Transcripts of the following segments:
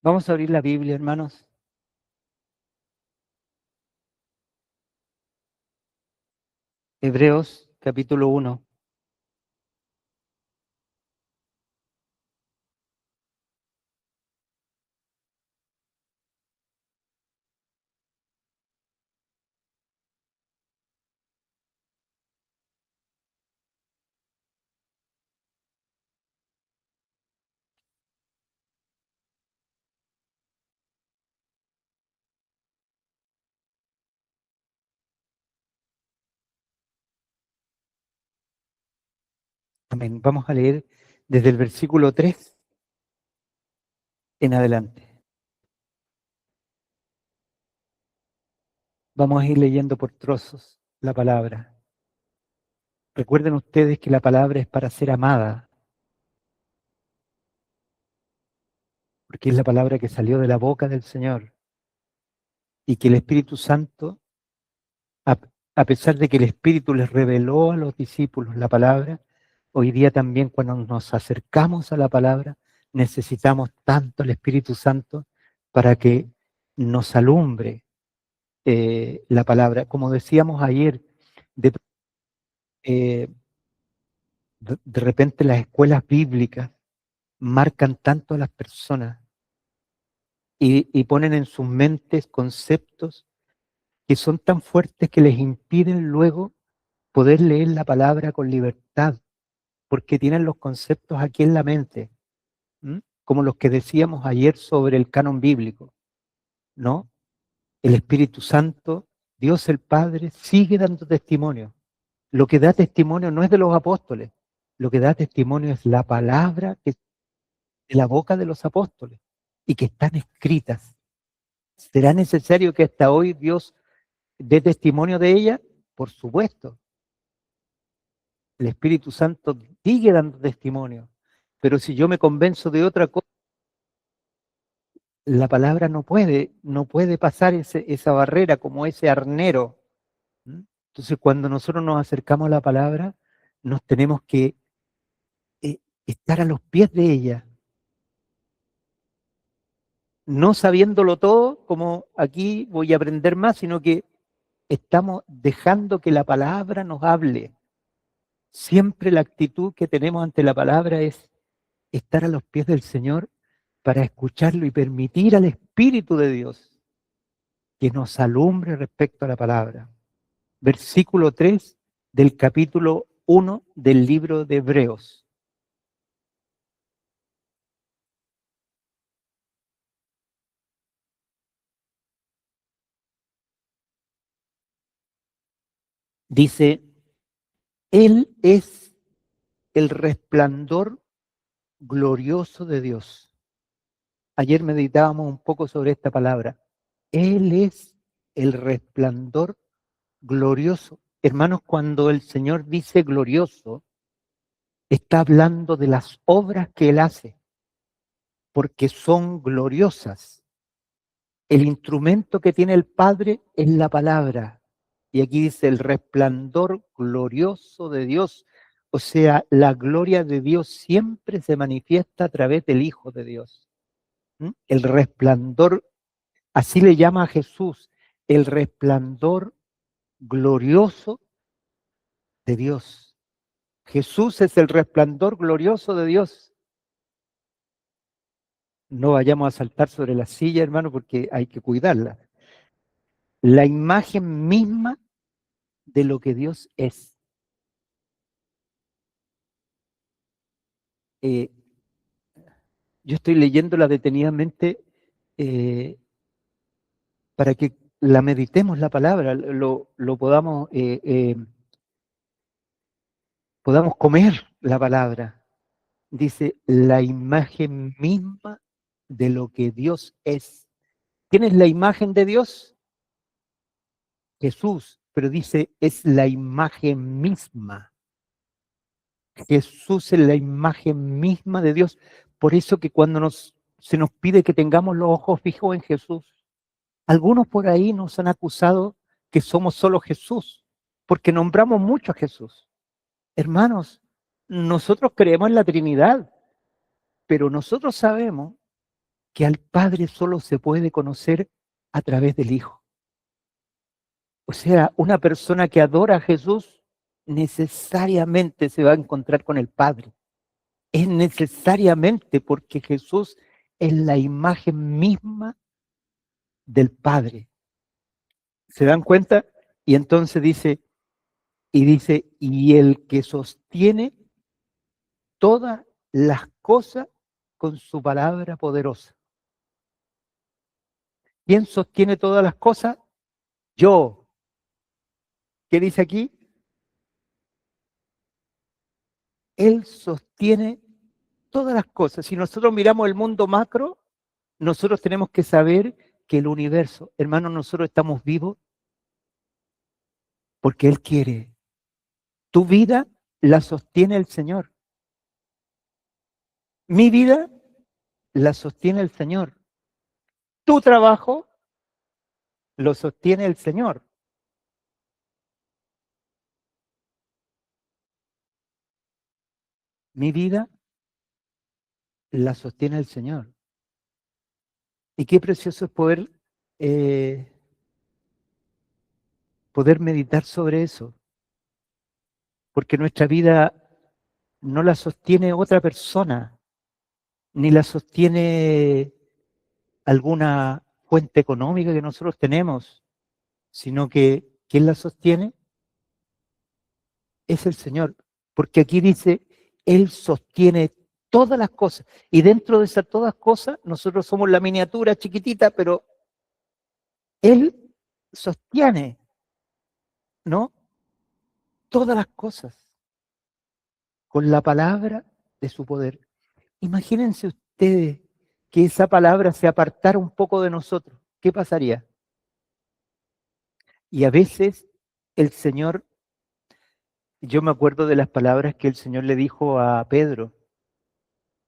Vamos a abrir la Biblia, hermanos. Hebreos, capítulo 1. Amén. Vamos a leer desde el versículo 3 en adelante. Vamos a ir leyendo por trozos la palabra. Recuerden ustedes que la palabra es para ser amada, porque es la palabra que salió de la boca del Señor y que el Espíritu Santo, a, a pesar de que el Espíritu les reveló a los discípulos la palabra, hoy día también cuando nos acercamos a la palabra, necesitamos tanto el Espíritu Santo para que nos alumbre la palabra. Como decíamos ayer, de, eh, de repente las escuelas bíblicas marcan tanto a las personas y ponen en sus mentes conceptos que son tan fuertes que les impiden luego poder leer la palabra con libertad, porque tienen los conceptos aquí en la mente, ¿m? Como los que decíamos ayer sobre el canon bíblico, ¿no? El Espíritu Santo, Dios el Padre, sigue dando testimonio. Lo que da testimonio no es de los apóstoles, lo que da testimonio es la palabra que es de la boca de los apóstoles y que están escritas. ¿Será necesario que hasta hoy Dios dé testimonio de ella? Por supuesto. El Espíritu Santo sigue dando testimonio, pero si yo me convenzo de otra cosa, la palabra no puede pasar esa barrera como ese arnero. ¿Mm? Entonces, cuando nosotros nos acercamos a la palabra, nos tenemos que estar a los pies de ella, no sabiéndolo todo, como aquí voy a aprender más, sino que estamos dejando que la palabra nos hable. Siempre la actitud que tenemos ante la palabra es estar a los pies del Señor para escucharlo y permitir al Espíritu de Dios que nos alumbre respecto a la palabra. Versículo 3 del capítulo 1 del libro de Hebreos. Dice, Él es el resplandor glorioso de Dios. Ayer meditábamos un poco sobre esta palabra. Él es el resplandor glorioso. Hermanos, cuando el Señor dice glorioso, está hablando de las obras que Él hace, porque son gloriosas. El instrumento que tiene el Padre es la palabra. Y aquí dice el resplandor glorioso de Dios. O sea, la gloria de Dios siempre se manifiesta a través del Hijo de Dios. ¿Mm? El resplandor, así le llama a Jesús, el resplandor glorioso de Dios. Jesús es el resplandor glorioso de Dios. No vayamos a saltar sobre la silla, hermano, porque hay que cuidarla. La imagen misma de lo que Dios es. Eh, yo estoy leyéndola detenidamente eh, para que la meditemos la palabra, lo podamos comer la palabra. Dice, la imagen misma de lo que Dios es. ¿Quién es la imagen de Dios? Jesús, pero dice, es la imagen misma. Jesús es la imagen misma de Dios. Por eso que cuando se nos pide que tengamos los ojos fijos en Jesús, algunos por ahí nos han acusado que somos solo Jesús, porque nombramos mucho a Jesús. Hermanos, nosotros creemos en la Trinidad, pero nosotros sabemos que al Padre solo se puede conocer a través del Hijo. O sea, una persona que adora a Jesús necesariamente se va a encontrar con el Padre. Es necesariamente porque Jesús es la imagen misma del Padre. ¿Se dan cuenta? Y entonces dice, y el que sostiene todas las cosas con su palabra poderosa. ¿Quién sostiene todas las cosas? Yo. ¿Qué dice aquí? Él sostiene todas las cosas. Si nosotros miramos el mundo macro, nosotros tenemos que saber que el universo, hermanos, nosotros estamos vivos porque Él quiere. Tu vida la sostiene el Señor. Mi vida la sostiene el Señor. Tu trabajo lo sostiene el Señor. Mi vida la sostiene el Señor. Y qué precioso es eh, poder meditar sobre eso, porque nuestra vida no la sostiene otra persona, ni la sostiene alguna fuente económica que nosotros tenemos, sino que quien la sostiene es el Señor, porque aquí dice, Él sostiene todas las cosas, y dentro de esas todas cosas, nosotros somos la miniatura chiquitita, pero Él sostiene, ¿no? Todas las cosas con la palabra de su poder. Imagínense ustedes que esa palabra se apartara un poco de nosotros. ¿Qué pasaría? Y a veces el Señor, yo me acuerdo de las palabras que el Señor le dijo a Pedro.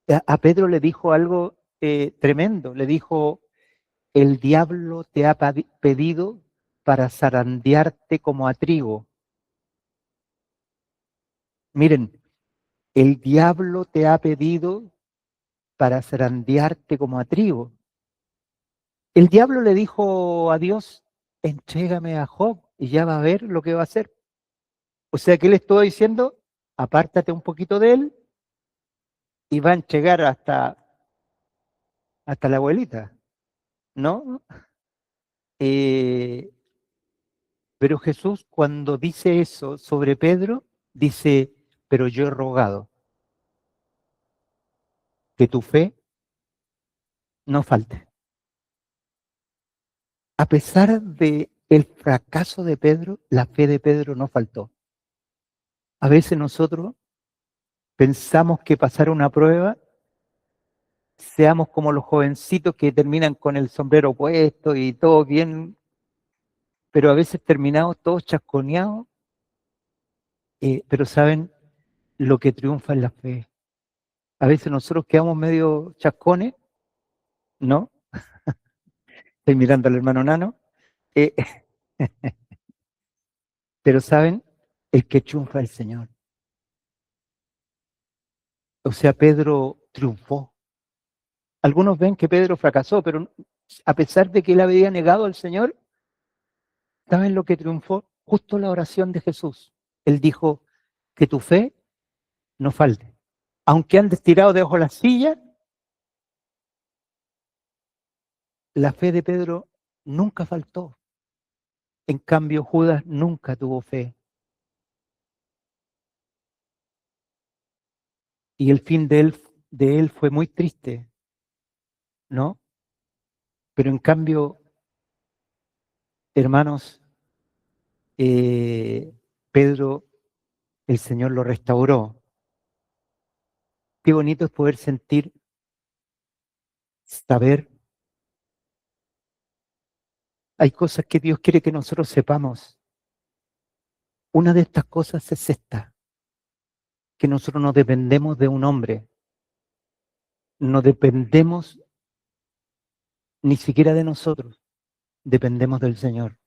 A Pedro le dijo algo tremendo. Le dijo, el diablo te ha pedido para zarandearte como a trigo. Miren, el diablo te ha pedido para zarandearte como a trigo. El diablo le dijo a Dios, entrégame a Job y ya va a ver lo que va a hacer. O sea que él estuvo diciendo, apártate un poquito de él y va a entregar hasta la abuelita, ¿no? Eh, pero Jesús cuando dice eso sobre Pedro, dice, pero yo he rogado que tu fe no falte. A pesar de el fracaso de Pedro, la fe de Pedro no faltó. A veces nosotros pensamos que pasar una prueba, seamos como los jovencitos que terminan con el sombrero puesto y todo bien, pero a veces terminamos todos chasconeados, pero saben, lo que triunfa es la fe. A veces nosotros quedamos medio chascones, ¿no? Estoy mirando al hermano Nano, eh, pero saben, el que triunfa es el Señor. O sea, Pedro triunfó. Algunos ven que Pedro fracasó, pero a pesar de que él había negado al Señor, ¿saben lo que triunfó? Justo la oración de Jesús. Él dijo, que tu fe no falte. Aunque andes tirado debajo de la silla, la fe de Pedro nunca faltó. En cambio, Judas nunca tuvo fe. Y el fin de él fue muy triste, ¿no? Pero en cambio, hermanos, eh, Pedro, el Señor lo restauró. Qué bonito es poder sentir, saber. Hay cosas que Dios quiere que nosotros sepamos. Una de estas cosas es esta, que nosotros no dependemos de un hombre, no dependemos ni siquiera de nosotros, dependemos del Señor.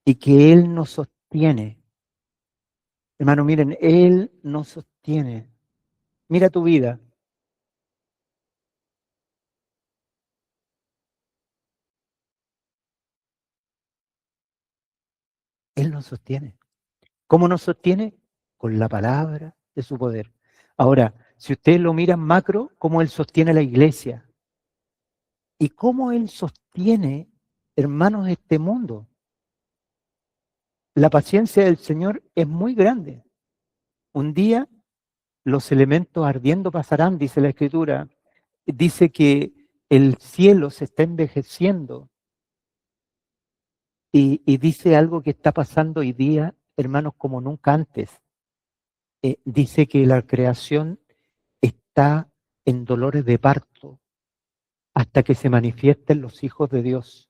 Y que Él nos sostiene. Hermano, miren, Él nos sostiene. Mira tu vida. Él nos sostiene. ¿Cómo nos sostiene? Con la palabra de su poder. Ahora, si ustedes lo miran macro, cómo Él sostiene a la iglesia y cómo Él sostiene, hermanos, este mundo. La paciencia del Señor es muy grande. Un día los elementos ardiendo pasarán, dice la Escritura. Dice que el cielo se está envejeciendo y dice algo que está pasando hoy día, hermanos, como nunca antes. Dice que la creación está en dolores de parto hasta que se manifiesten los hijos de Dios.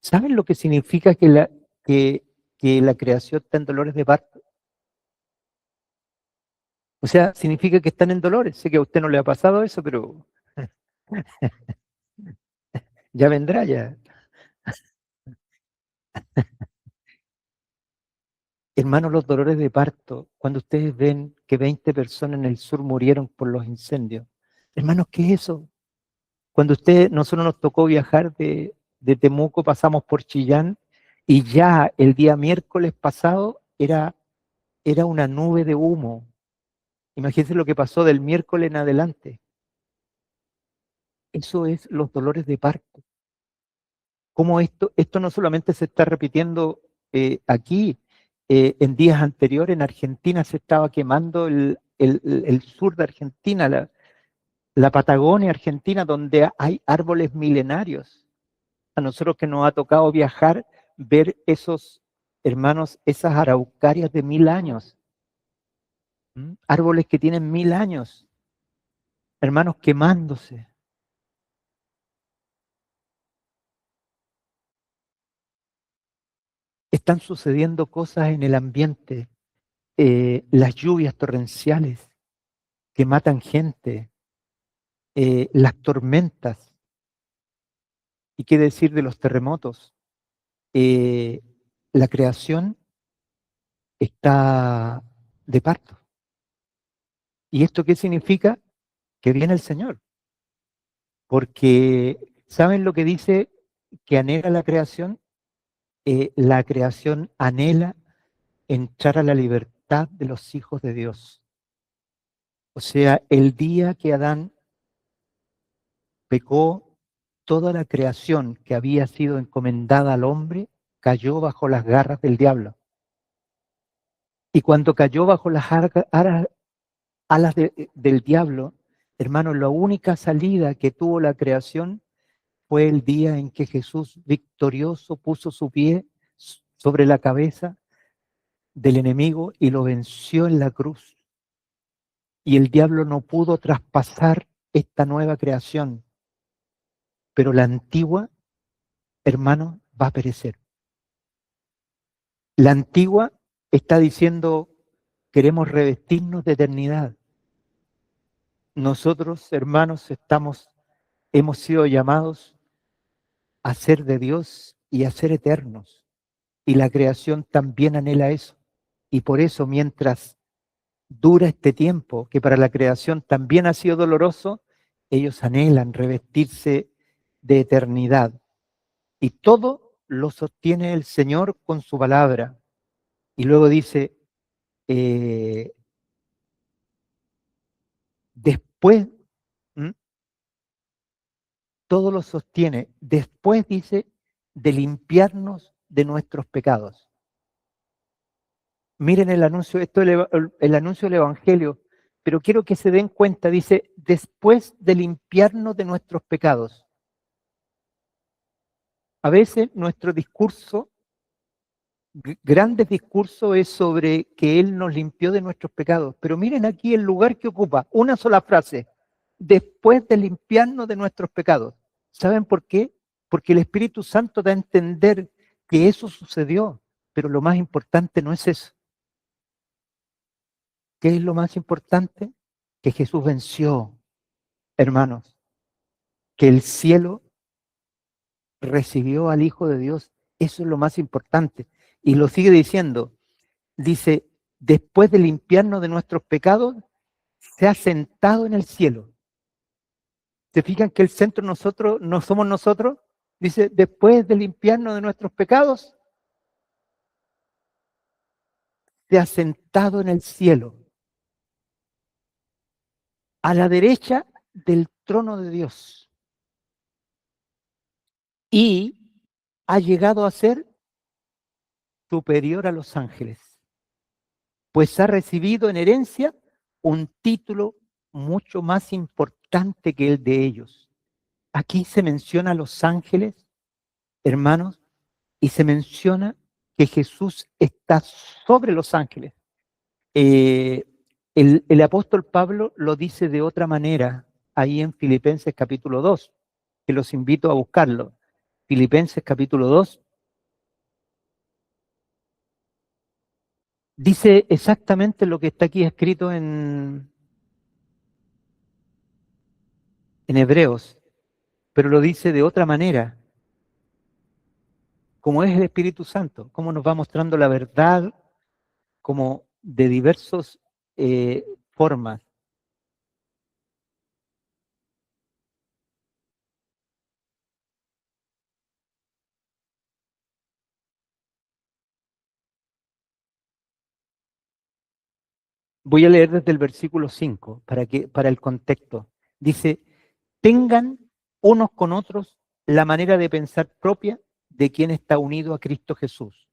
¿Saben lo que significa que la creación está en dolores de parto? O sea, significa que están en dolores. Sé que a usted no le ha pasado eso, pero ya vendrá ya. Hermanos, los dolores de parto, cuando ustedes ven que 20 personas en el sur murieron por los incendios, hermanos, ¿qué es eso? Cuando nosotros nos tocó viajar de Temuco, pasamos por Chillán y ya el día miércoles pasado era una nube de humo. Imagínense lo que pasó del miércoles en adelante. Eso es los dolores de parto. Cómo esto no solamente se está repitiendo aquí, en días anteriores en Argentina se estaba quemando el sur de Argentina, la Patagonia Argentina, donde hay árboles milenarios. A nosotros que nos ha tocado viajar, ver esos, hermanos, esas araucarias de 1000 años, árboles que tienen 1000 años, hermanos, quemándose. Están sucediendo cosas en el ambiente, las lluvias torrenciales que matan gente, las tormentas, y qué decir de los terremotos. Eh, la creación está de parto. ¿Y esto qué significa? Que viene el Señor. Porque, ¿saben lo que dice que anhela la creación? La creación anhela entrar a la libertad de los hijos de Dios. O sea, el día que Adán pecó, toda la creación que había sido encomendada al hombre cayó bajo las garras del diablo. Y cuando cayó bajo las alas del diablo, hermano, la única salida que tuvo la creación fue el día en que Jesús victorioso puso su pie sobre la cabeza del enemigo y lo venció en la cruz. Y el diablo no pudo traspasar esta nueva creación, pero la antigua, hermano, va a perecer. La antigua está diciendo, queremos revestirnos de eternidad. Nosotros, hermanos, hemos sido llamados a ser de Dios y a ser eternos. Y la creación también anhela eso. Y por eso, mientras dura este tiempo, que para la creación también ha sido doloroso, ellos anhelan revestirse de eternidad. Y todo lo sostiene el Señor con su palabra. Y luego dice, después, ¿m? Todo lo sostiene. Después dice, de limpiarnos de nuestros pecados. Miren el anuncio, esto es el anuncio del Evangelio, pero quiero que se den cuenta, dice, después de limpiarnos de nuestros pecados. A veces nuestro discurso, grandes discursos, es sobre que Él nos limpió de nuestros pecados, pero miren aquí el lugar que ocupa, una sola frase, después de limpiarnos de nuestros pecados. ¿Saben por qué? Porque el Espíritu Santo da a entender que eso sucedió, pero lo más importante no es eso. ¿Qué es lo más importante? Que Jesús venció, hermanos, que el cielo recibió al Hijo de Dios. Eso es lo más importante. Y lo sigue diciendo. Dice, después de limpiarnos de nuestros pecados, se ha sentado en el cielo. ¿Se fijan que el centro nosotros no somos nosotros? Dice, después de limpiarnos de nuestros pecados, se ha sentado en el cielo, a la derecha del trono de Dios, y ha llegado a ser superior a los ángeles, pues ha recibido en herencia un título mucho más importante que el de ellos. Aquí se menciona a los ángeles, hermanos, y se menciona que Jesús está sobre los ángeles. El apóstol Pablo lo dice de otra manera ahí en Filipenses capítulo 2, que los invito a buscarlo. Filipenses capítulo 2 dice exactamente lo que está aquí escrito en Hebreos, pero lo dice de otra manera, como es el Espíritu Santo, cómo nos va mostrando la verdad como de diversas formas. Voy a leer desde el versículo 5 para el contexto. Dice, tengan unos con otros la manera de pensar propia de quien está unido a Cristo Jesús.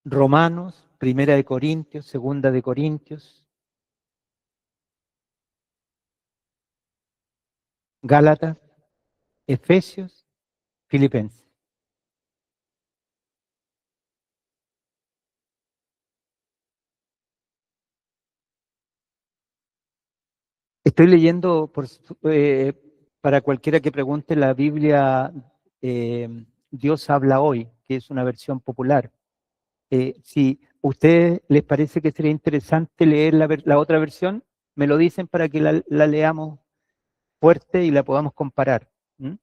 Romanos, Primera de Corintios, Segunda de Corintios, Gálatas, Efesios, Filipenses. Estoy leyendo, para cualquiera que pregunte, la Biblia Dios habla hoy, que es una versión popular. Si a ustedes les parece que sería interesante leer la otra versión, me lo dicen para que la leamos fuerte y la podamos comparar. ¿Mm?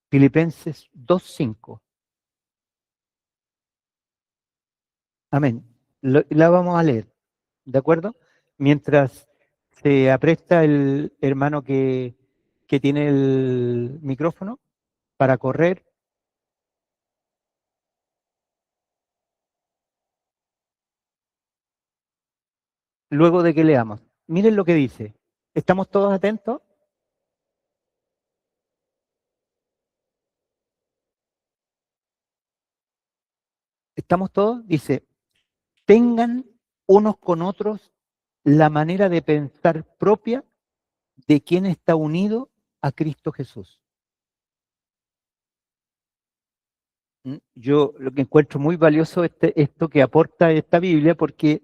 Filipenses 2:5. Amén. La vamos a leer, ¿de acuerdo? Mientras se apresta el hermano que tiene el micrófono para correr. Luego de que leamos. Miren lo que dice. ¿Estamos todos atentos? ¿Estamos todos? Dice, tengan unos con otros la manera de pensar propia de quien está unido a Cristo Jesús. Yo lo que encuentro muy valioso esto que aporta esta Biblia porque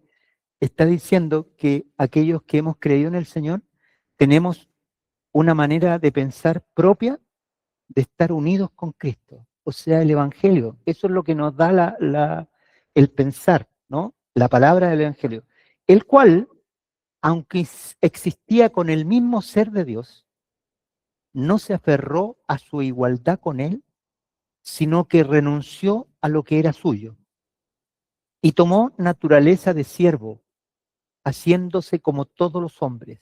está diciendo que aquellos que hemos creído en el Señor tenemos una manera de pensar propia de estar unidos con Cristo, o sea, el Evangelio. Eso es lo que nos da el pensar, ¿no? La palabra del Evangelio. El cual, aunque existía con el mismo ser de Dios, no se aferró a su igualdad con él, sino que renunció a lo que era suyo y tomó naturaleza de siervo, haciéndose como todos los hombres,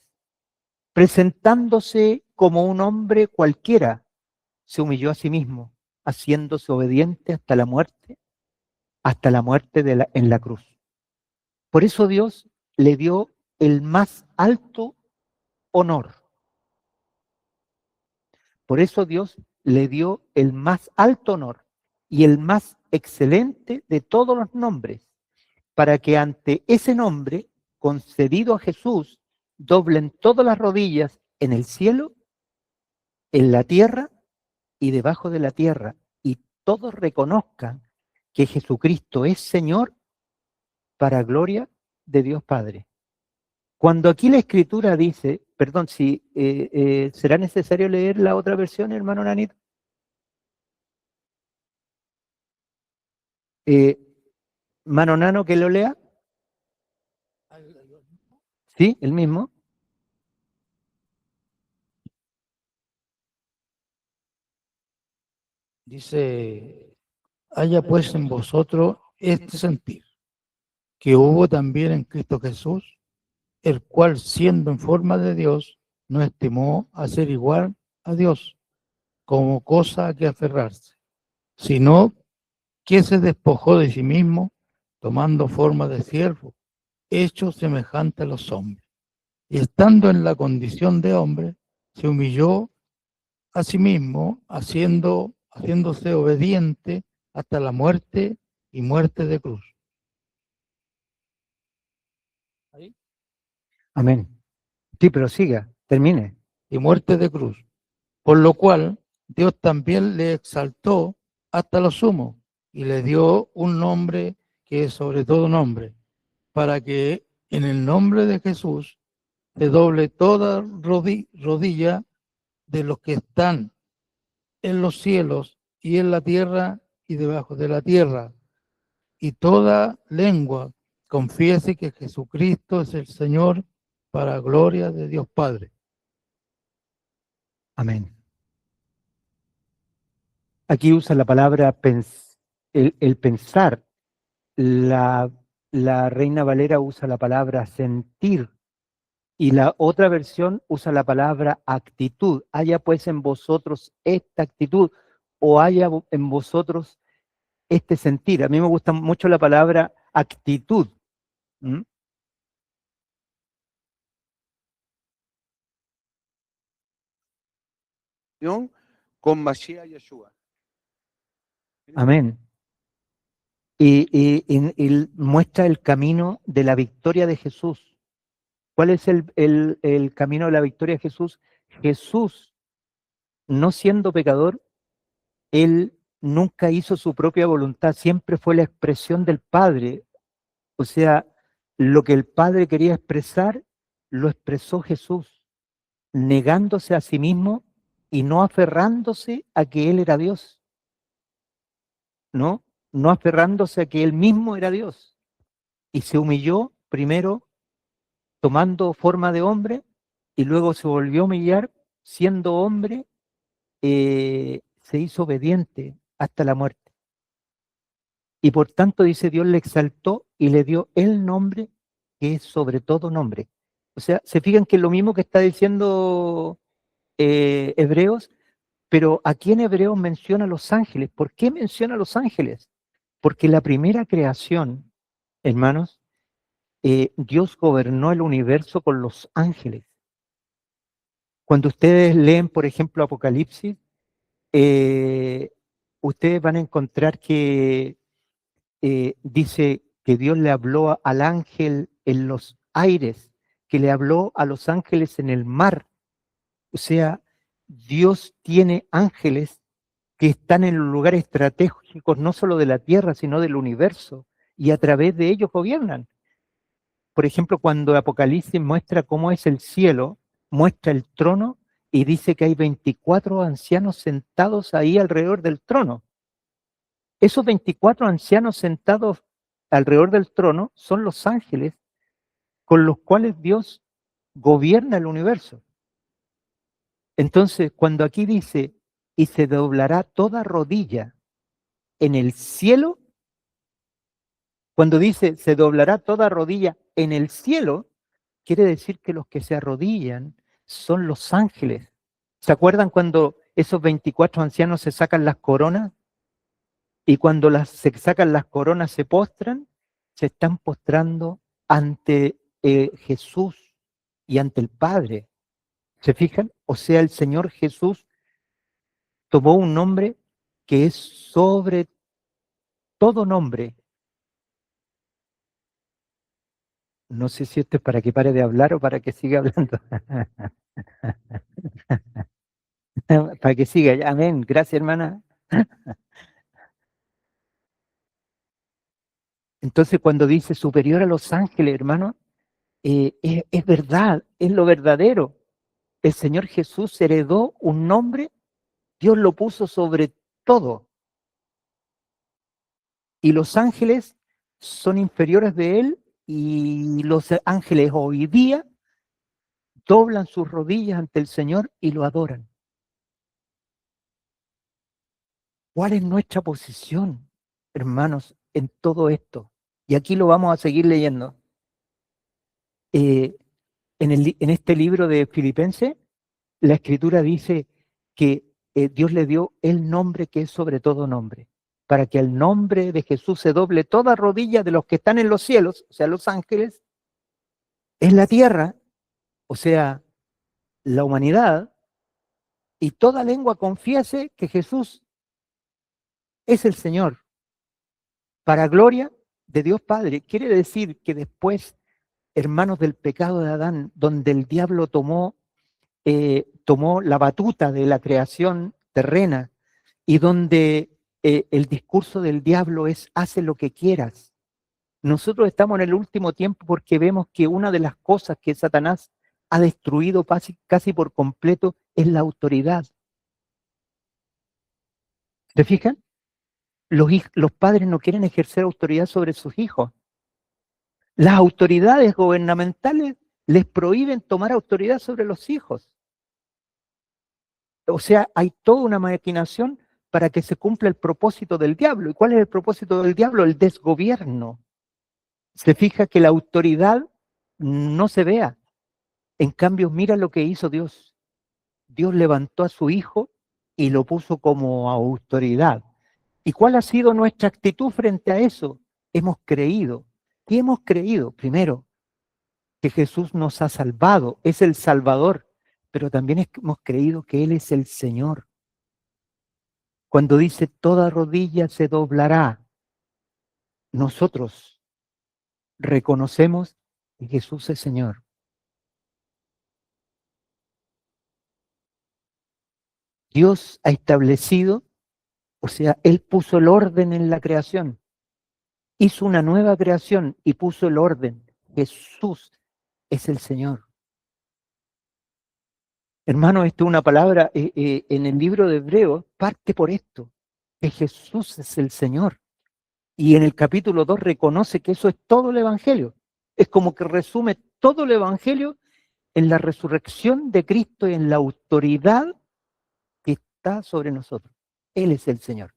presentándose como un hombre cualquiera, se humilló a sí mismo, haciéndose obediente hasta la muerte en la cruz. Por eso Dios le dio el más alto honor. Por eso Dios le dio el más alto honor y el más excelente de todos los nombres, para que ante ese nombre concedido a Jesús doblen todas las rodillas en el cielo, en la tierra y debajo de la tierra, y todos reconozcan que Jesucristo es Señor para gloria de Dios Padre. Cuando aquí la Escritura dice, perdón, si será necesario leer la otra versión, hermano Nanito. Mano Nano, que lo lea. Sí, el mismo. Dice, haya pues en vosotros este sentir, que hubo también en Cristo Jesús, el cual siendo en forma de Dios, no estimó a ser igual a Dios, como cosa a que aferrarse, sino que se despojó de sí mismo, tomando forma de siervo, hecho semejante a los hombres. Y estando en la condición de hombre, se humilló a sí mismo, haciéndose obediente hasta la muerte y muerte de cruz. ¿Ahí? Amén. Sí, pero siga, termine. Y muerte de cruz. Por lo cual Dios también le exaltó hasta lo sumo y le dio un nombre que es sobre todo nombre, para que en el nombre de Jesús se doble toda rodilla de los que están en los cielos y en la tierra y debajo de la tierra, y toda lengua confiese que Jesucristo es el Señor, para gloria de Dios Padre. Amén. Aquí usa la palabra el pensar. La Reina Valera usa la palabra sentir y la otra versión usa la palabra actitud. Haya pues en vosotros esta actitud o haya en vosotros este sentir. A mí me gusta mucho la palabra actitud. ¿Mm? Con Mashiach Yeshua. Amén. Y muestra el camino de la victoria de Jesús. ¿Cuál es el camino de la victoria de Jesús? Jesús, no siendo pecador, él nunca hizo su propia voluntad, siempre fue la expresión del Padre. O sea, lo que el Padre quería expresar, lo expresó Jesús, negándose a sí mismo y no aferrándose a que Él era Dios, ¿no? No aferrándose a que Él mismo era Dios. Y se humilló primero tomando forma de hombre y luego se volvió a humillar siendo hombre, se hizo obediente hasta la muerte. Y por tanto, dice, Dios le exaltó y le dio el nombre que es sobre todo nombre. O sea, se fijan que es lo mismo que está diciendo Hebreos, pero aquí en Hebreos menciona a los ángeles. ¿Por qué menciona a los ángeles? Porque la primera creación, hermanos, Dios gobernó el universo con los ángeles. Cuando ustedes leen, por ejemplo, Apocalipsis, ustedes van a encontrar que dice que Dios le habló al ángel en los aires, que le habló a los ángeles en el mar. O sea, Dios tiene ángeles que están en los lugares estratégicos no solo de la tierra, sino del universo, y a través de ellos gobiernan. Por ejemplo, cuando Apocalipsis muestra cómo es el cielo, muestra el trono y dice que hay 24 ancianos sentados ahí alrededor del trono. Esos 24 ancianos sentados alrededor del trono son los ángeles con los cuales Dios gobierna el universo. Entonces, cuando aquí dice, y se doblará toda rodilla en el cielo, cuando dice, se doblará toda rodilla en el cielo, quiere decir que los que se arrodillan son los ángeles. ¿Se acuerdan cuando esos 24 ancianos se sacan las coronas? Y cuando se sacan las coronas se postran, se están postrando ante Jesús y ante el Padre. ¿Se fijan? O sea, el Señor Jesús tomó un nombre que es sobre todo nombre. No sé si esto es para que pare de hablar o para que siga hablando. Para que siga. Amén. Gracias, hermana. Entonces, cuando dice superior a los ángeles, hermano, es verdad, es lo verdadero. El Señor Jesús heredó un nombre, Dios lo puso sobre todo. Y los ángeles son inferiores de Él y los ángeles hoy día doblan sus rodillas ante el Señor y lo adoran. ¿Cuál es nuestra posición, hermanos, en todo esto? Y aquí lo vamos a seguir leyendo. En este libro de Filipenses, la Escritura dice que Dios le dio el nombre que es sobre todo nombre, para que al nombre de Jesús se doble toda rodilla de los que están en los cielos, o sea, los ángeles, en la tierra, o sea, la humanidad, y toda lengua confiese que Jesús es el Señor, para gloria de Dios Padre. Quiere decir que después, hermanos, del pecado de Adán, donde el diablo tomó la batuta de la creación terrena y donde el discurso del diablo es hace lo que quieras. Nosotros estamos en el último tiempo porque vemos que una de las cosas que Satanás ha destruido casi por completo es la autoridad. ¿Se fijan? Los padres no quieren ejercer autoridad sobre sus hijos. Las autoridades gubernamentales les prohíben tomar autoridad sobre los hijos. O sea, hay toda una maquinación para que se cumpla el propósito del diablo. ¿Y cuál es el propósito del diablo? El desgobierno. Se fija que la autoridad no se vea. En cambio, mira lo que hizo Dios. Dios levantó a su hijo y lo puso como autoridad. ¿Y cuál ha sido nuestra actitud frente a eso? Hemos creído. ¿Qué hemos creído? Primero, que Jesús nos ha salvado, es el Salvador, pero también hemos creído que Él es el Señor. Cuando dice toda rodilla se doblará, nosotros reconocemos que Jesús es Señor. Dios ha establecido, o sea, Él puso el orden en la creación, hizo una nueva creación y puso el orden. Jesús es el Señor. Hermano, esto es una palabra en el libro de Hebreos, parte por esto, que Jesús es el Señor. Y en el capítulo 2 reconoce que eso es todo el Evangelio. Es como que resume todo el Evangelio en la resurrección de Cristo y en la autoridad que está sobre nosotros. Él es el Señor.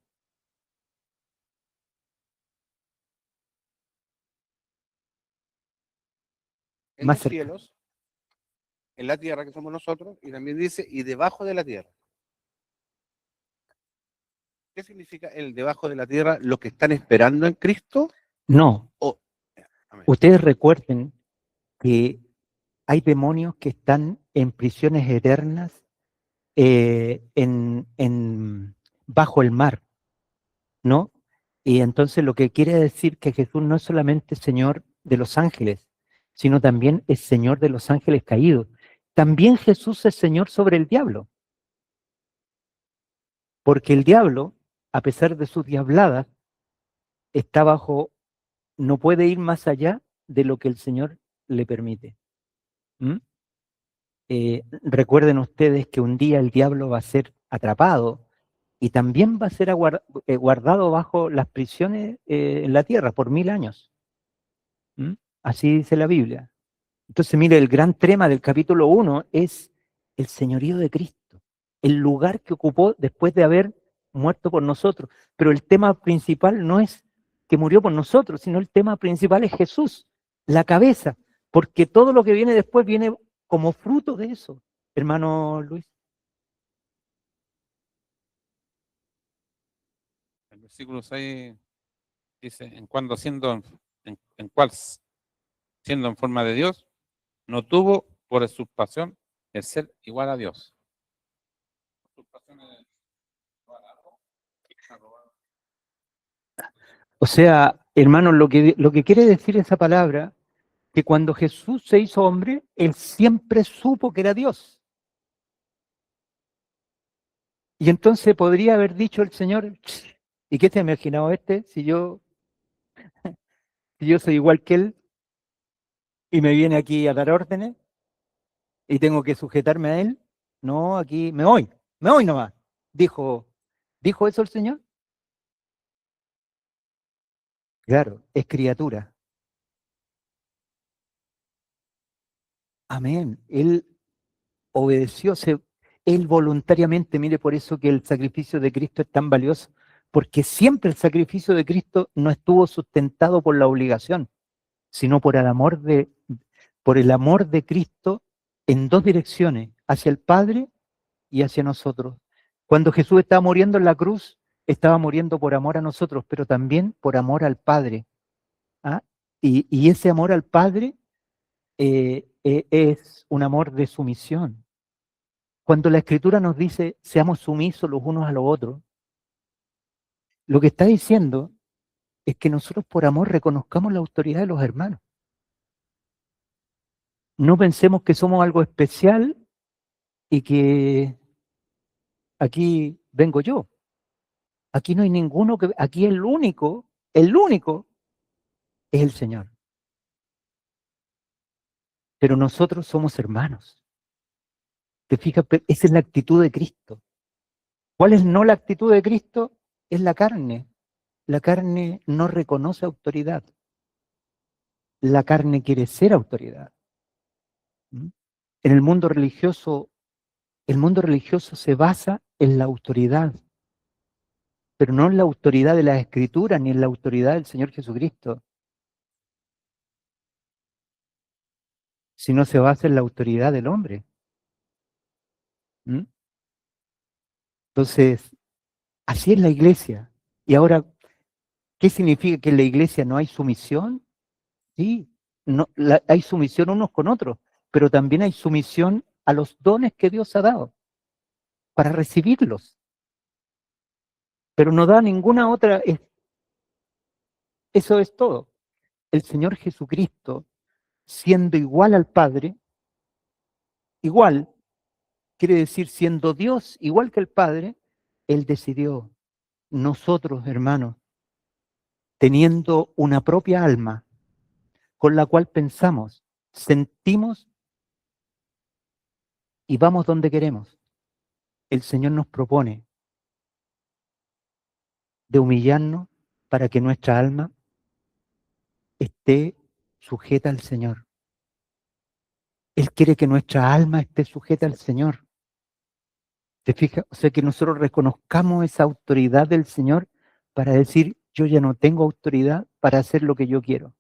En Más los cerca. cielos, en la tierra que somos nosotros, y también dice, y debajo de la tierra. ¿Qué significa el debajo de la tierra? ¿Los que están esperando en Cristo? No. Oh, amén. Ustedes recuerden que hay demonios que están en prisiones eternas bajo el mar, ¿no? Y entonces lo que quiere decir que Jesús no es solamente Señor de los ángeles, sino también es Señor de los ángeles caídos. También Jesús es Señor sobre el diablo, porque el diablo, a pesar de sus diabladas, está bajo, no puede ir más allá de lo que el Señor le permite. ¿Mm? Recuerden ustedes que un día el diablo va a ser atrapado y también va a ser guardado bajo las prisiones en la tierra por 1000 años. ¿Mm? Así dice la Biblia. Entonces, mire, el gran tema del capítulo 1 es el señorío de Cristo, el lugar que ocupó después de haber muerto por nosotros. Pero el tema principal no es que murió por nosotros, sino el tema principal es Jesús, la cabeza, porque todo lo que viene después viene como fruto de eso, hermano Luis. El versículo 6 dice, en cual siendo en forma de Dios, no tuvo por usurpación el ser igual a Dios. O sea, hermano, lo que quiere decir esa palabra, que cuando Jesús se hizo hombre, él siempre supo que era Dios. Y entonces podría haber dicho el Señor, ¿y qué te ha imaginado si yo soy igual que él y me viene aquí a dar órdenes y tengo que sujetarme a él? No, aquí me voy nomás. ¿Dijo eso el Señor? Claro, es criatura. Amén. Él obedeció, él voluntariamente, mire, por eso que el sacrificio de Cristo es tan valioso, porque siempre el sacrificio de Cristo no estuvo sustentado por la obligación, sino por por el amor de Cristo en dos direcciones, hacia el Padre y hacia nosotros. Cuando Jesús estaba muriendo en la cruz, estaba muriendo por amor a nosotros, pero también por amor al Padre. ¿Ah? Y ese amor al Padre es un amor de sumisión. Cuando la Escritura nos dice, seamos sumisos los unos a los otros, lo que está diciendo es que nosotros por amor reconozcamos la autoridad de los hermanos. No pensemos que somos algo especial y que aquí vengo yo. Aquí no hay ninguno que, aquí el único es el Señor. Pero nosotros somos hermanos. ¿Te fijas? Esa es la actitud de Cristo. ¿Cuál es no la actitud de Cristo? Es la carne. La carne no reconoce autoridad. La carne quiere ser autoridad. ¿Mm? En el mundo religioso se basa en la autoridad, pero no en la autoridad de las Escrituras ni en la autoridad del Señor Jesucristo, sino se basa en la autoridad del hombre. ¿Mm? Entonces, así es la iglesia. Y ahora, ¿qué significa que en la iglesia no hay sumisión? Sí, no, hay sumisión unos con otros, pero también hay sumisión a los dones que Dios ha dado para recibirlos. Pero no da ninguna otra, eso es todo. El Señor Jesucristo, siendo igual al Padre, igual, quiere decir siendo Dios igual que el Padre, Él decidió, nosotros hermanos, teniendo una propia alma con la cual pensamos, sentimos y vamos donde queremos. El Señor nos propone de humillarnos para que nuestra alma esté sujeta al Señor. Él quiere que nuestra alma esté sujeta al Señor. ¿Te fijas? O sea, que nosotros reconozcamos esa autoridad del Señor para decir, yo ya no tengo autoridad para hacer lo que yo quiero,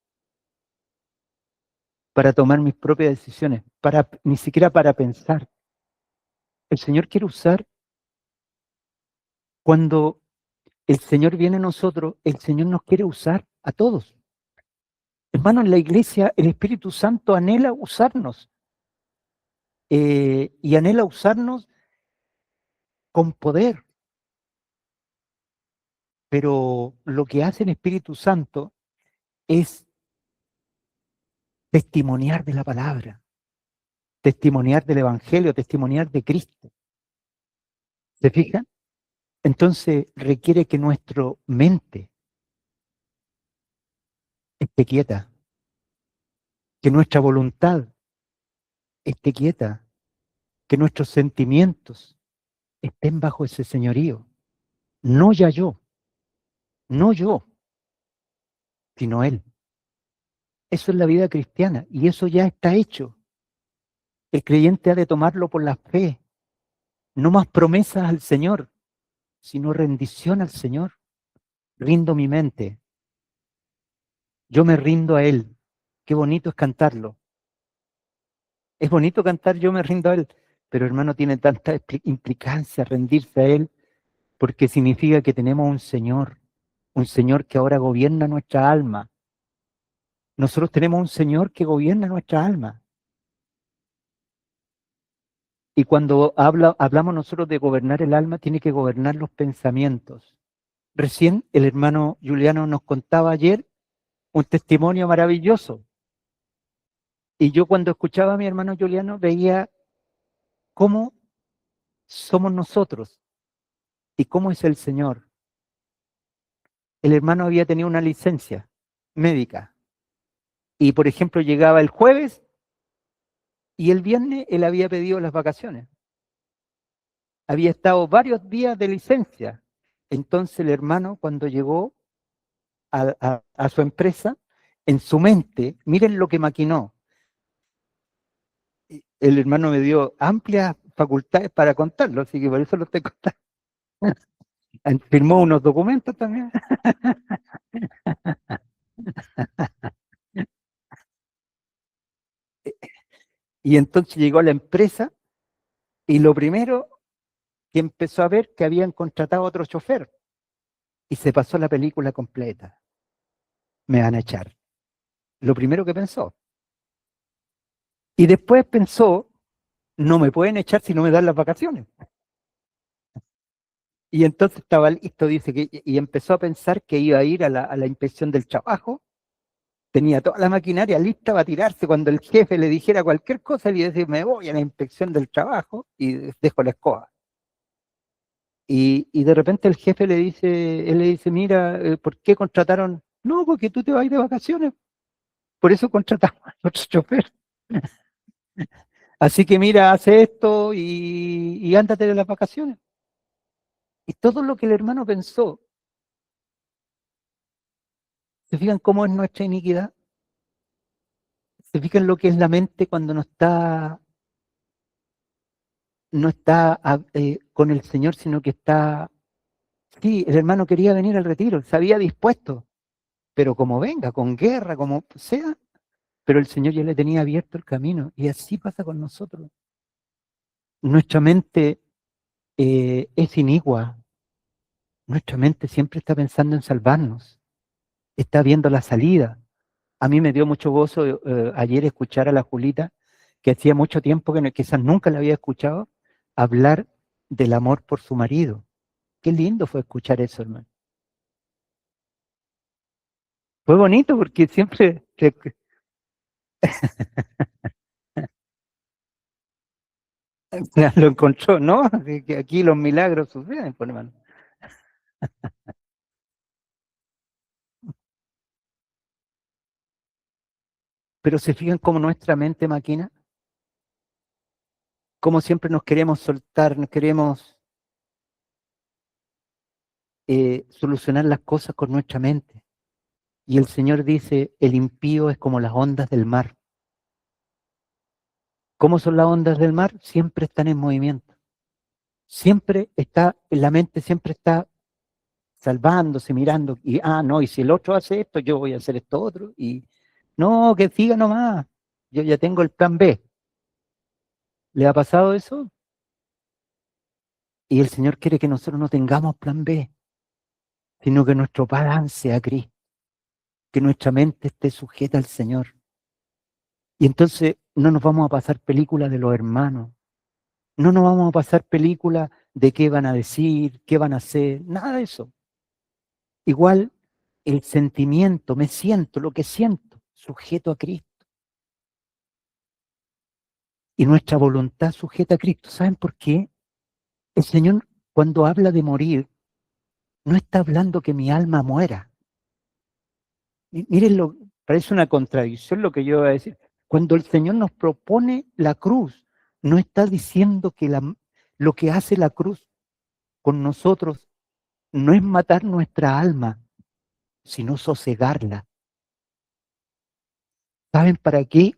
para tomar mis propias decisiones, ni siquiera para pensar. El Señor quiere usar, cuando el Señor viene a nosotros, el Señor nos quiere usar a todos. Hermanos, en la iglesia el Espíritu Santo anhela usarnos y anhela usarnos con poder. Pero lo que hace el Espíritu Santo es testimoniar de la palabra, testimoniar del Evangelio, testimoniar de Cristo. ¿Se fijan? Entonces requiere que nuestra mente esté quieta, que nuestra voluntad esté quieta, que nuestros sentimientos estén bajo ese señorío. No ya yo, no yo, sino Él. Eso es la vida cristiana y eso ya está hecho. El creyente ha de tomarlo por la fe. No más promesas al Señor, sino rendición al Señor. Rindo mi mente. Yo me rindo a Él. Qué bonito es cantarlo. Es bonito cantar Yo me rindo a Él, pero hermano, tiene tanta implicancia rendirse a Él, porque significa que tenemos un Señor que ahora gobierna nuestra alma. Nosotros tenemos un Señor que gobierna nuestra alma. Y cuando hablamos nosotros de gobernar el alma, tiene que gobernar los pensamientos. Recién el hermano Juliano nos contaba ayer un testimonio maravilloso. Y yo cuando escuchaba a mi hermano Juliano veía cómo somos nosotros y cómo es el Señor. El hermano había tenido una licencia médica y, por ejemplo, llegaba el jueves y el viernes él había pedido las vacaciones. Había estado varios días de licencia. Entonces el hermano, cuando llegó a su empresa, en su mente, miren lo que maquinó. El hermano me dio amplias facultades para contarlo, así que por eso lo estoy contando. Firmó unos documentos también. Y entonces llegó a la empresa y lo primero que empezó a ver que habían contratado a otro chofer y se pasó la película completa. Me van a echar. Lo primero que pensó. Y después pensó, no me pueden echar si no me dan las vacaciones. Y entonces estaba listo, dice que, y empezó a pensar que iba a ir a la inspección del trabajo. Tenía toda la maquinaria lista para tirarse cuando el jefe le dijera cualquier cosa, le iba a decir, me voy a la inspección del trabajo y dejo la escoba. Y de repente el jefe le dice, él le dice, mira, ¿por qué contrataron? No, porque tú te vas a ir de vacaciones. Por eso contratamos a otro chofer. Así que mira, hace esto y ándate de las vacaciones. Y todo lo que el hermano pensó, ¿se fijan cómo es nuestra iniquidad? ¿Se fijan lo que es la mente cuando no está con el Señor, sino que está... Sí, el hermano quería venir al retiro, se había dispuesto, pero como venga, con guerra, como sea, pero el Señor ya le tenía abierto el camino. Y así pasa con nosotros. Nuestra mente es inigua. Nuestra mente siempre está pensando en salvarnos. Está viendo la salida. A mí me dio mucho gozo ayer escuchar a la Julita, que hacía mucho tiempo que quizás nunca la había escuchado, hablar del amor por su marido. Qué lindo fue escuchar eso, hermano. Fue bonito porque siempre lo encontró, ¿no? Que aquí los milagros suceden, pues, hermano. Pero se fijan cómo nuestra mente maquina, cómo siempre nos queremos soltar, nos queremos solucionar las cosas con nuestra mente. Y el Señor dice, el impío es como las ondas del mar. ¿Cómo son las ondas del mar? Siempre están en movimiento. Siempre está, la mente siempre está salvándose, mirando, y no, y si el otro hace esto, yo voy a hacer esto otro, y no, que siga nomás, yo ya tengo el plan B. ¿Le ha pasado eso? Y el Señor quiere que nosotros no tengamos plan B, sino que nuestro plan sea Cristo, que nuestra mente esté sujeta al Señor. Y entonces no nos vamos a pasar películas de los hermanos, no nos vamos a pasar películas de qué van a decir, qué van a hacer, nada de eso. Igual el sentimiento, me siento, lo que siento, sujeto a Cristo. Y nuestra voluntad sujeta a Cristo. ¿Saben por qué? El Señor, cuando habla de morir, no está hablando que mi alma muera. Miren, parece una contradicción lo que yo voy a decir. Cuando el Señor nos propone la cruz, no está diciendo que lo que hace la cruz con nosotros no es matar nuestra alma, sino sosegarla. ¿Saben para qué?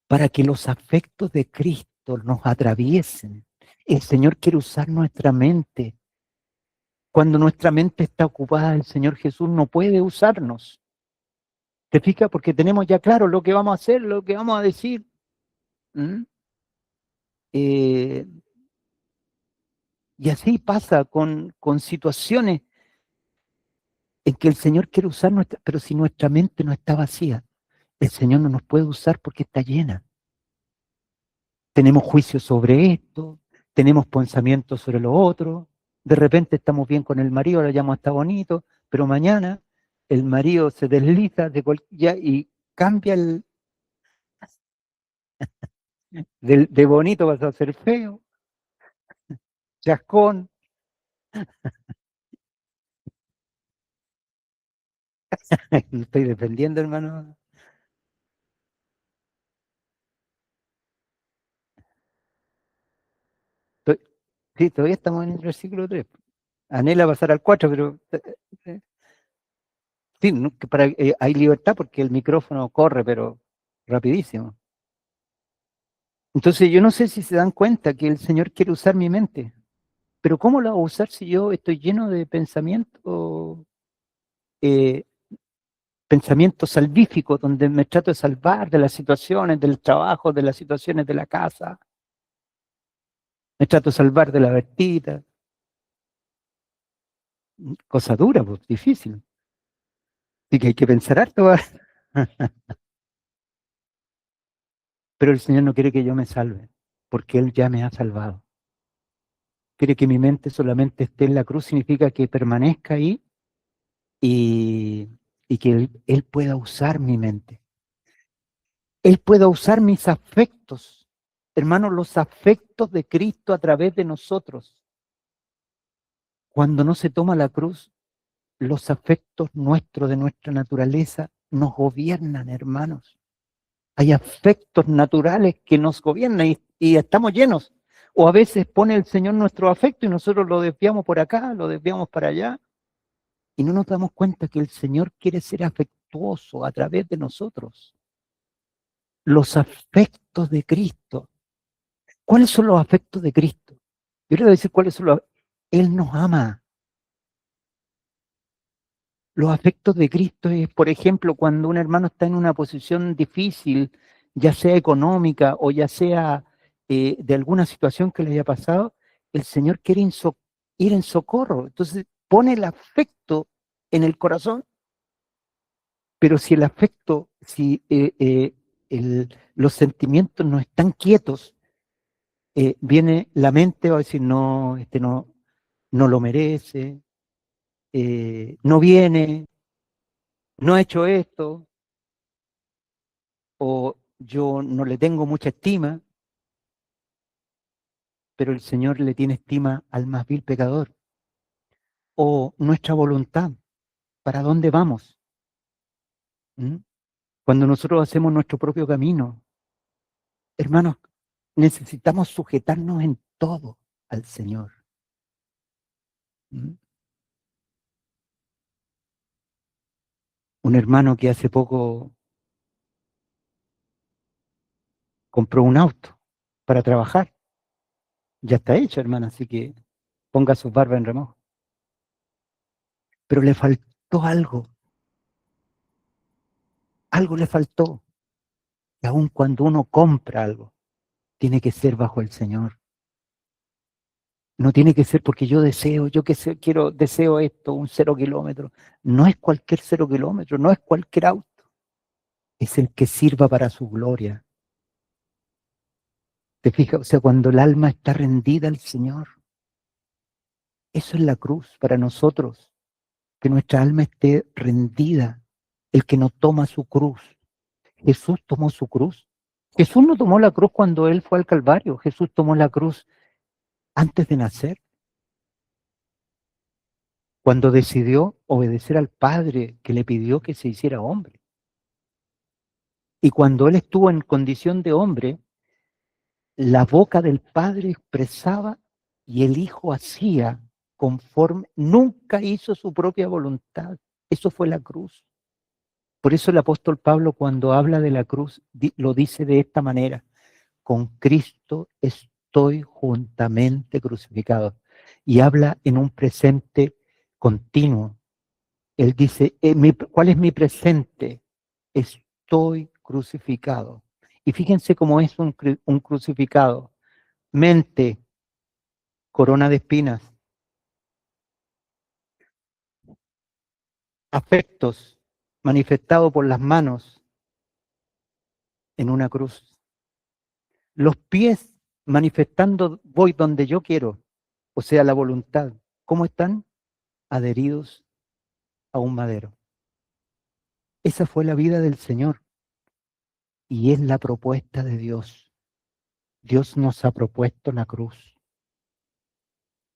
Para que los afectos de Cristo nos atraviesen. El Señor quiere usar nuestra mente. Cuando nuestra mente está ocupada, el Señor Jesús no puede usarnos. ¿Te fijas? Porque tenemos ya claro lo que vamos a hacer, lo que vamos a decir. ¿Mm? Y así pasa con situaciones en que el Señor quiere usar nuestra, pero si nuestra mente no está vacía, el Señor no nos puede usar porque está llena. Tenemos juicios sobre esto, tenemos pensamientos sobre lo otro, de repente estamos bien con el marido, le llamo está bonito, pero mañana el marido se desliza y cambia de bonito vas a ser feo, chascón. Me estoy defendiendo, hermano. Sí, todavía estamos en el versículo 3. Anhela pasar al 4, pero eh, sí, hay libertad porque el micrófono corre, pero rapidísimo. Entonces yo no sé si se dan cuenta que el Señor quiere usar mi mente, pero ¿cómo la voy a usar si yo estoy lleno de eh, pensamientos salvíficos, donde me trato de salvar de las situaciones del trabajo, de las situaciones de la casa? Me trato de salvar de la vertida. Cosa dura, pues, difícil. Así que hay que pensar harto. Pero el Señor no quiere que yo me salve, porque Él ya me ha salvado. Quiere que mi mente solamente esté en la cruz, significa que permanezca ahí y, y que él pueda usar mi mente. Él pueda usar mis afectos. Hermanos, los afectos de Cristo a través de nosotros. Cuando no se toma la cruz, los afectos nuestros de nuestra naturaleza nos gobiernan, hermanos. Hay afectos naturales que nos gobiernan y estamos llenos. O a veces pone el Señor nuestro afecto y nosotros lo desviamos por acá, lo desviamos para allá. Y no nos damos cuenta que el Señor quiere ser afectuoso a través de nosotros. Los afectos de Cristo. ¿Cuáles son los afectos de Cristo? Yo le voy a decir cuáles son los. Él nos ama. Los afectos de Cristo es, por ejemplo, cuando un hermano está en una posición difícil, ya sea económica o ya sea de alguna situación que le haya pasado, el Señor quiere ir en socorro. Entonces pone el afecto en el corazón, pero si el afecto, si los sentimientos no están quietos, viene la mente va a decir, no, este no lo merece, no viene, no ha hecho esto, o yo no le tengo mucha estima, pero el Señor le tiene estima al más vil pecador. O nuestra voluntad, ¿para dónde vamos? ¿Mm? Cuando nosotros hacemos nuestro propio camino, hermanos, necesitamos sujetarnos en todo al Señor. ¿Mm? Un hermano que hace poco compró un auto para trabajar. Ya está hecho, hermano, así que ponga sus barbas en remojo. Pero le faltó algo. Algo le faltó. Y aun cuando uno compra algo, tiene que ser bajo el Señor. No tiene que ser porque yo deseo, deseo esto, un 0 kilómetro. No es cualquier 0 kilómetro, no es cualquier auto. Es el que sirva para su gloria. ¿Te fijas? O sea, cuando el alma está rendida al Señor, eso es la cruz para nosotros. Que nuestra alma esté rendida. El que no toma su cruz. Jesús tomó su cruz. Jesús no tomó la cruz cuando Él fue al Calvario. Jesús tomó la cruz antes de nacer. Cuando decidió obedecer al Padre que le pidió que se hiciera hombre. Y cuando Él estuvo en condición de hombre, la boca del Padre expresaba y el Hijo hacía conforme, nunca hizo su propia voluntad. Eso fue la cruz. Por eso el apóstol Pablo cuando habla de la cruz lo dice de esta manera: con Cristo estoy juntamente crucificado. Y habla en un presente continuo. Él dice, ¿cuál es mi presente? Estoy crucificado. Y fíjense cómo es un crucificado. Mente, corona de espinas. Afectos, manifestado por las manos en una cruz. Los pies, manifestando, voy donde yo quiero, o sea, la voluntad. ¿Cómo están? Adheridos a un madero. Esa fue la vida del Señor y es la propuesta de Dios. Dios nos ha propuesto la cruz.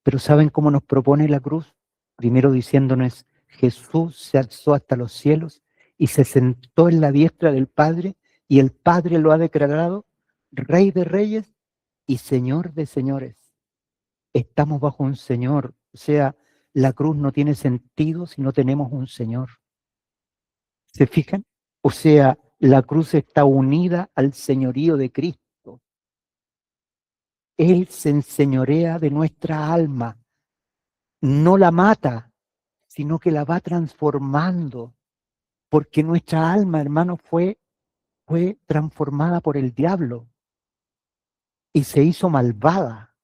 Pero ¿saben cómo nos propone la cruz? Primero diciéndonos, Jesús se alzó hasta los cielos y se sentó en la diestra del Padre y el Padre lo ha declarado Rey de Reyes y Señor de Señores. Estamos bajo un Señor, o sea, la cruz no tiene sentido si no tenemos un Señor. ¿Se fijan? O sea, la cruz está unida al señorío de Cristo. Él se enseñorea de nuestra alma, no la mata, sino que la va transformando, porque nuestra alma, hermano, fue transformada por el diablo y se hizo malvada.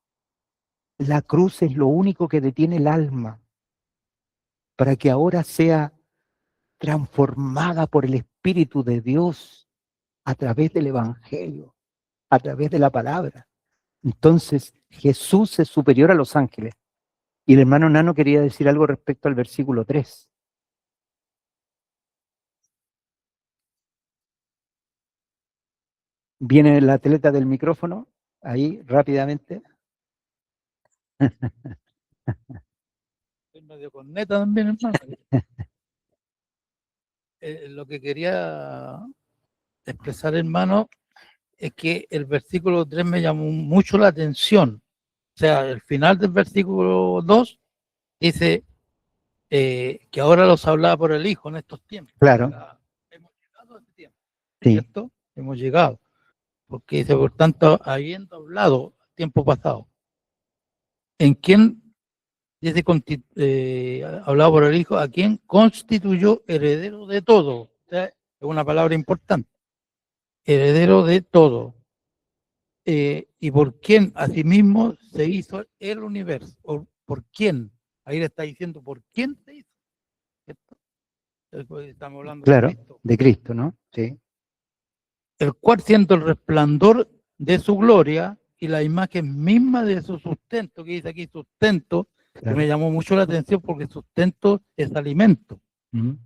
La cruz es lo único que detiene el alma para que ahora sea transformada por el Espíritu de Dios a través del Evangelio, a través de la palabra. Entonces, Jesús es superior a los ángeles. Y el hermano Nano quería decir algo respecto al versículo 3. Viene el atleta del micrófono, ahí rápidamente. Estoy medio corneta también, hermano. Lo que quería expresar, hermano, es que el versículo 3 me llamó mucho la atención. O sea, el final del versículo 2 dice que ahora los hablaba por el Hijo en estos tiempos. Claro. O sea, hemos llegado a este tiempo, Sí, ¿cierto? Hemos llegado. Porque dice, por tanto, habiendo hablado tiempo pasado, ¿en quién dice hablado por el Hijo? ¿A quién constituyó heredero de todo? O sea, es una palabra importante. Heredero de todo. ¿Y por quién asimismo se hizo el universo? ¿O por quién? Ahí le está diciendo por quién se hizo. ¿Cierto? Estamos hablando claro, de Cristo. de Cristo, ¿no? Sí, El cual siendo el resplandor de su gloria y la imagen misma de su sustento, que dice aquí sustento, que claro. me llamó mucho la atención porque sustento es alimento,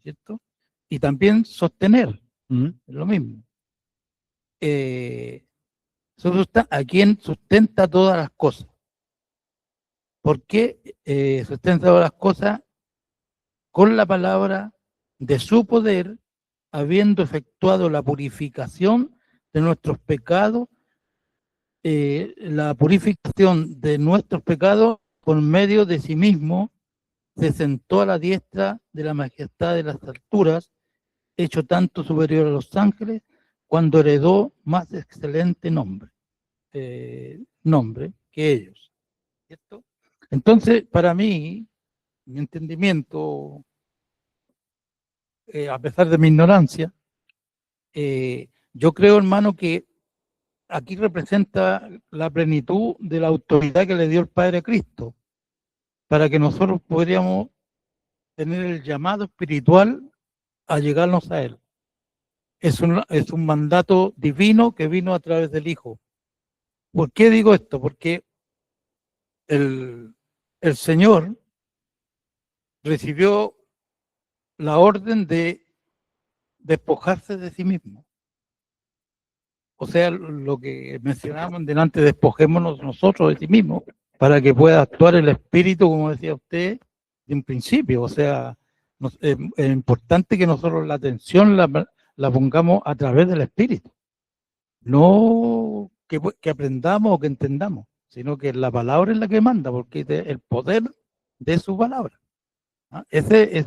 ¿cierto? Y también sostener, es lo mismo. A quien sustenta todas las cosas. ¿Por qué sustenta todas las cosas? Con la palabra de su poder, habiendo efectuado la purificación de nuestros pecados, la purificación de nuestros pecados por medio de sí mismo, se sentó a la diestra de la majestad de las alturas, hecho tanto superior a los ángeles, cuando heredó más excelente nombre que ellos. ¿Cierto? Entonces, para mí, mi entendimiento, a pesar de mi ignorancia, yo creo, hermano, que aquí representa la plenitud de la autoridad que le dio el Padre a Cristo, para que nosotros podríamos tener el llamado espiritual a llegarnos a Él. Es un mandato divino que vino a través del Hijo. ¿Por qué digo esto? Porque el Señor recibió la orden de despojarse de sí mismo. O sea, lo que mencionábamos delante, despojémonos nosotros de sí mismos para que pueda actuar el Espíritu, como decía usted, de un principio. O sea, es importante que nosotros la atención la pongamos a través del Espíritu. No que aprendamos o que entendamos, sino que la palabra es la que manda, porque es el poder de su palabra. ¿Ah? Ese es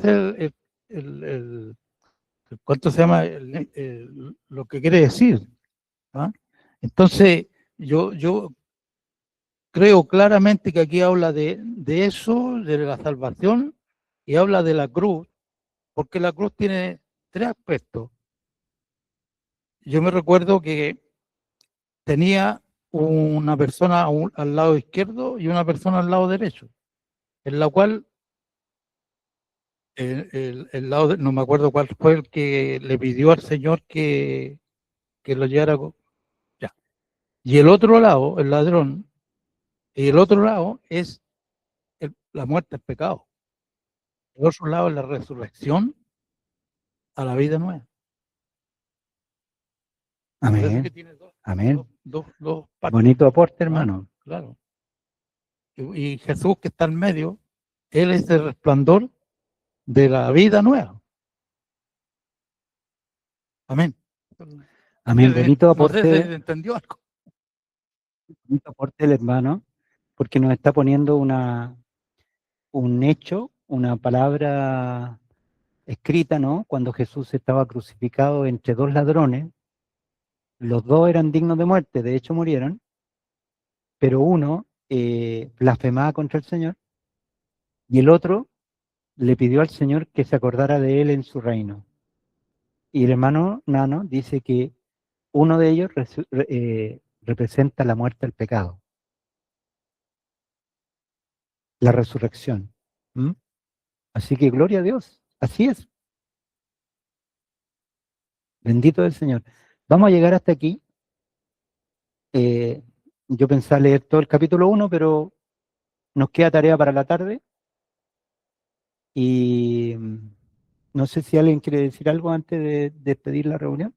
¿cuánto se llama? Lo que quiere decir. ¿Ah? Entonces, yo creo claramente que aquí habla de eso, de la salvación, y habla de la cruz, porque la cruz tiene tres aspectos. Yo me recuerdo que tenía una persona al lado izquierdo y una persona al lado derecho, en la cual el lado, no me acuerdo cuál fue el que le pidió al Señor que lo llevara. Ya. Y el otro lado, el ladrón, y el otro lado es la muerte, el pecado. El otro lado es la resurrección a la vida nueva. Por eso es que Amén, tiene amén. dos partes. Bonito aporte, ¿Ah? hermano. Claro. Y Jesús, que está en medio, Él es el resplandor de la vida nueva. Amén. Amén, bonito No sé si aporte, se entendió algo. bonito aporte el hermano, porque nos está poniendo un hecho, una palabra escrita, ¿no? Cuando Jesús estaba crucificado entre dos ladrones, los dos eran dignos de muerte, de hecho murieron, pero uno blasfemaba contra el Señor y el otro le pidió al Señor que se acordara de él en su reino. Y el hermano Nano dice que uno de ellos representa la muerte del pecado. la resurrección. ¿Mm? Así que gloria a Dios, así es. Bendito el Señor. Vamos a llegar hasta aquí. Yo pensaba leer todo el capítulo 1, pero nos queda tarea para la tarde. Y no sé si alguien quiere decir algo antes de despedir la reunión.